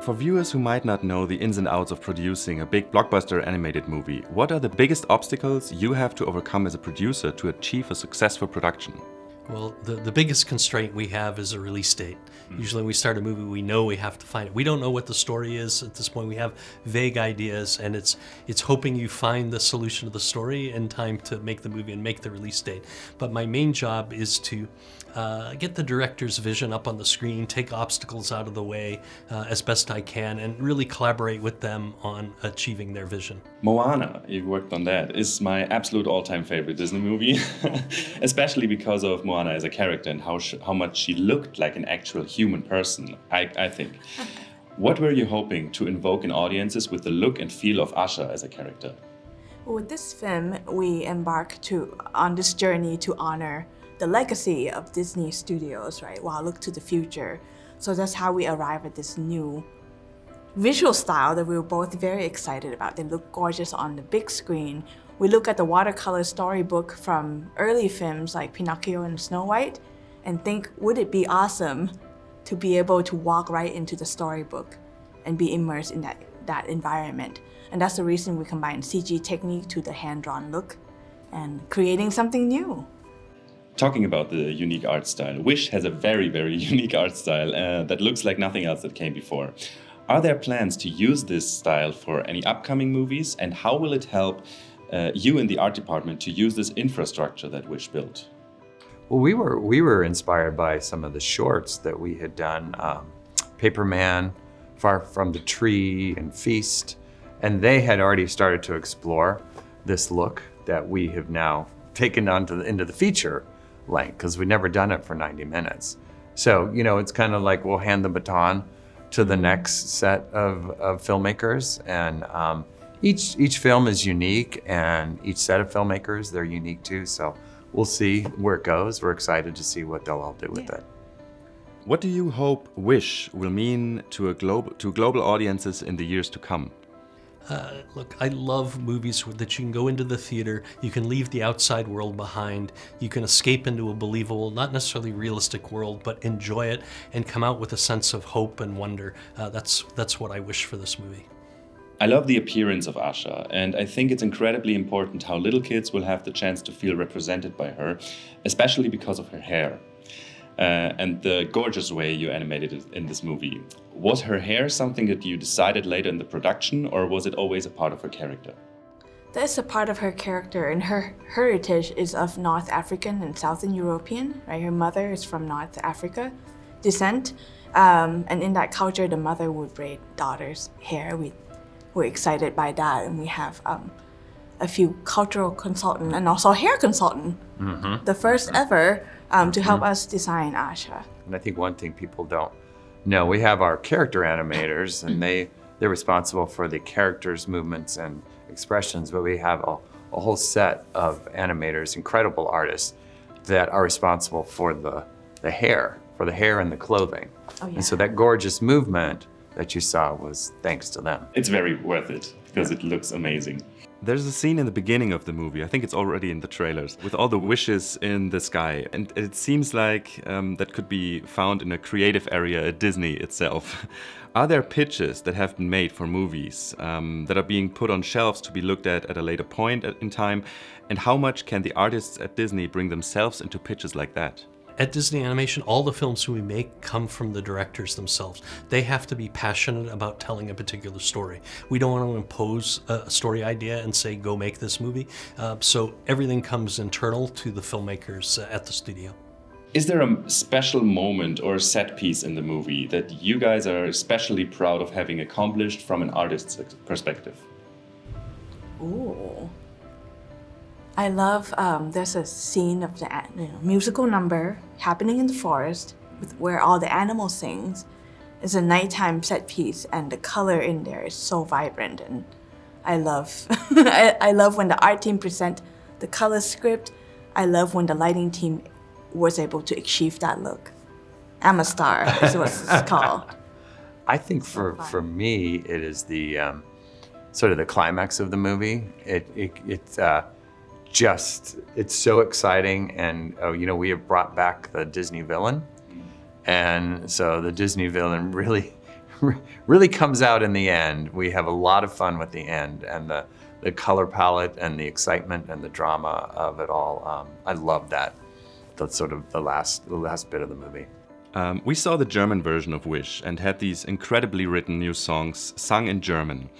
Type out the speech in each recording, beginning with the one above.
For viewers who might not know the ins and outs of producing a big blockbuster animated movie, what are the biggest obstacles you have to overcome as a producer to achieve a successful production? Well, the biggest constraint we have is a release date. Usually when we start a movie, we know we have to find it. We don't know what the story is at this point. We have vague ideas, and it's hoping you find the solution to the story in time to make the movie and make the release date. But my main job is to get the director's vision up on the screen, take obstacles out of the way as best I can, and really collaborate with them on achieving their vision. Moana, you worked on that, is my absolute all-time favorite Disney movie, especially because of Moana as a character and how much she looked like an actual human person, I think. What were you hoping to invoke in audiences with the look and feel of Asha as a character? With this film, we embark on this journey to honor the legacy of Disney Studios, right, while look to the future. So that's how we arrive at this new visual style that we were both very excited about. They look gorgeous on the big screen. We look at the watercolor storybook from early films like Pinocchio and Snow White and think, would it be awesome to be able to walk right into the storybook and be immersed in that environment? And that's the reason we combine CG technique to the hand-drawn look and creating something new. Talking about the unique art style, Wish has a very, very unique art style that looks like nothing else that came before. Are there plans to use this style for any upcoming movies, and how will it help you in the art department to use this infrastructure that Wish built? Well, we were inspired by some of the shorts that we had done, Paperman, Far From the Tree, and Feast, and they had already started to explore this look that we have now taken into the feature length, because we've never done it for 90 minutes. So, it's kind of like we'll hand the baton to the next set of filmmakers, and each film is unique, and each set of filmmakers, they're unique too, so we'll see where it goes. We're excited to see what they'll all do with it. What do you hope Wish will mean to global audiences in the years to come? Look, I love movies that you can go into the theater, you can leave the outside world behind, you can escape into a believable, not necessarily realistic world, but enjoy it and come out with a sense of hope and wonder. That's what I wish for this movie. I love the appearance of Asha, and I think it's incredibly important how little kids will have the chance to feel represented by her, especially because of her hair. And the gorgeous way you animated it in this movie. Was her hair something that you decided later in the production, or was it always a part of her character? That is a part of her character, and her heritage is of North African and Southern European, right? Her mother is from North Africa descent, and in that culture, the mother would braid daughter's hair. We're excited by that, and we have a few cultural consultant and also hair consultant, the first ever, to help us design Asha. And I think one thing people don't know, we have our character animators, and they're responsible for the characters' movements and expressions, but we have a whole set of animators, incredible artists, that are responsible for the hair and the clothing. Oh, yeah. And so that gorgeous movement that you saw was thanks to them. It's very worth it, because it looks amazing. There's a scene in the beginning of the movie, I think it's already in the trailers, with all the wishes in the sky. And it seems like that could be found in a creative area at Disney itself. Are there pitches that have been made for movies that are being put on shelves to be looked at a later point in time? And how much can the artists at Disney bring themselves into pitches like that? At Disney Animation, all the films we make come from the directors themselves. They have to be passionate about telling a particular story. We don't want to impose a story idea and say, go make this movie. So everything comes internal to the filmmakers at the studio. Is there a special moment or set piece in the movie that you guys are especially proud of having accomplished from an artist's perspective? Ooh. I love, there's a scene of the musical number happening in the forest where all the animals sings. It's a nighttime set piece, and the color in there is so vibrant, and I love I love when the art team present the color script. I love when the lighting team was able to achieve that look. I'm a star is what it's called. I think for me, it is the sort of the climax of the movie. It's so exciting, and we have brought back the Disney villain, and so the Disney villain really really comes out in the end. We have a lot of fun with the end and the color palette and the excitement and the drama of it all. I love that. That's sort of the last bit of the movie. We saw the German version of Wish and had these incredibly written new songs sung in German.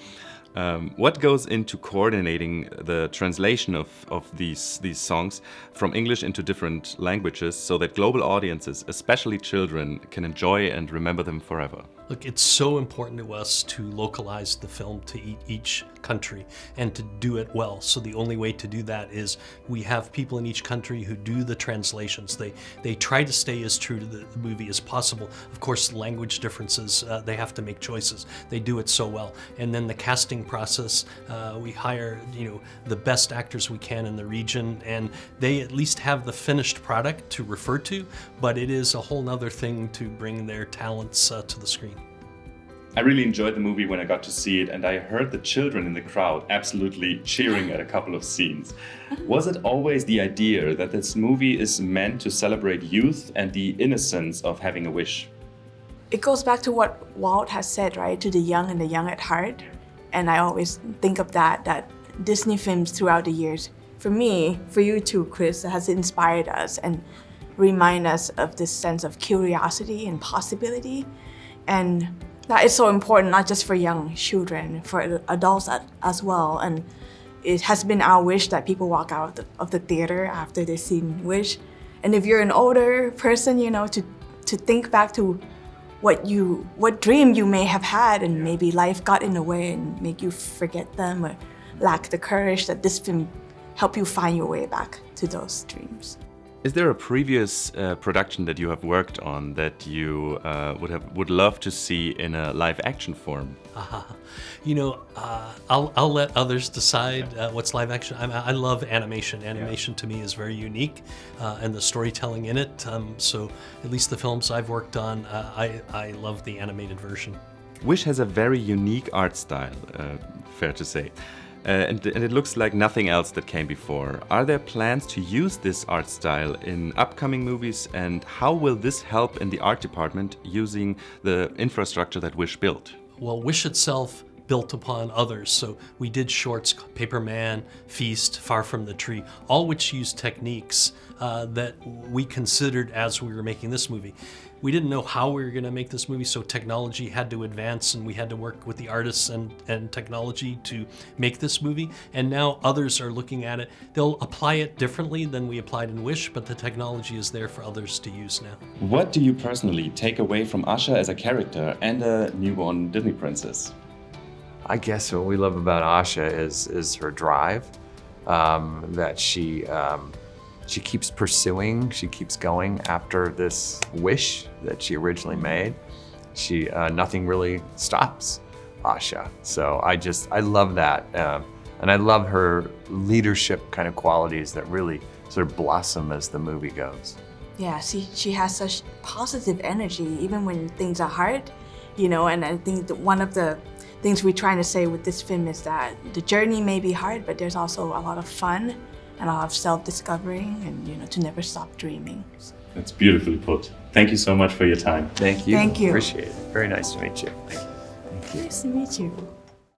What goes into coordinating the translation of these songs from English into different languages so that global audiences, especially children, can enjoy and remember them forever? Look, it's so important to us to localize the film to each country and to do it well. So the only way to do that is we have people in each country who do the translations. They try to stay as true to the movie as possible. Of course, language differences, they have to make choices. They do it so well. And then the casting process, we hire the best actors we can in the region, and they at least have the finished product to refer to, but it is a whole nother thing to bring their talents to the screen. I really enjoyed the movie when I got to see it, and I heard the children in the crowd absolutely cheering at a couple of scenes. Was it always the idea that this movie is meant to celebrate youth and the innocence of having a wish? It goes back to what Walt has said, right? To the young and the young at heart. And I always think of that Disney films throughout the years, for me, for you too, Chris, has inspired us and remind us of this sense of curiosity and possibility. And that is so important, not just for young children, for adults as well. And it has been our wish that people walk out of the theater after they've seen Wish. And if you're an older person, to think back to what dream you may have had, and maybe life got in the way and make you forget them or lack the courage, that this film help you find your way back to those dreams. Is there a previous production that you have worked on that you would love to see in a live action form? I'll let others decide what's live action. I love animation. Animation to me is very unique, and the storytelling in it. So at least the films I've worked on, I love the animated version. Wish has a very unique art style, fair to say. And it looks like nothing else that came before. Are there plans to use this art style in upcoming movies, and how will this help in the art department using the infrastructure that Wish built? Well, Wish itself built upon others. So we did shorts, Paper Man, Feast, Far from the Tree, all which used techniques that we considered as we were making this movie. We didn't know how we were going to make this movie, so technology had to advance, and we had to work with the artists and technology to make this movie. And now others are looking at it. They'll apply it differently than we applied in Wish, but the technology is there for others to use now. What do you personally take away from Asha as a character and a newborn Disney princess? I guess what we love about Asha is her drive, that she keeps pursuing, she keeps going after this wish that she originally made. Nothing really stops Asha. So I love that. And I love her leadership kind of qualities that really sort of blossom as the movie goes. Yeah, she has such positive energy, even when things are hard, and I think that one of the things we're trying to say with this film is that the journey may be hard, but there's also a lot of fun and a lot of self-discovering, and to never stop dreaming. That's beautifully put. Thank you so much for your time. Thank you. Thank you. Appreciate it. Very nice to meet you. Thank you. Nice to meet you.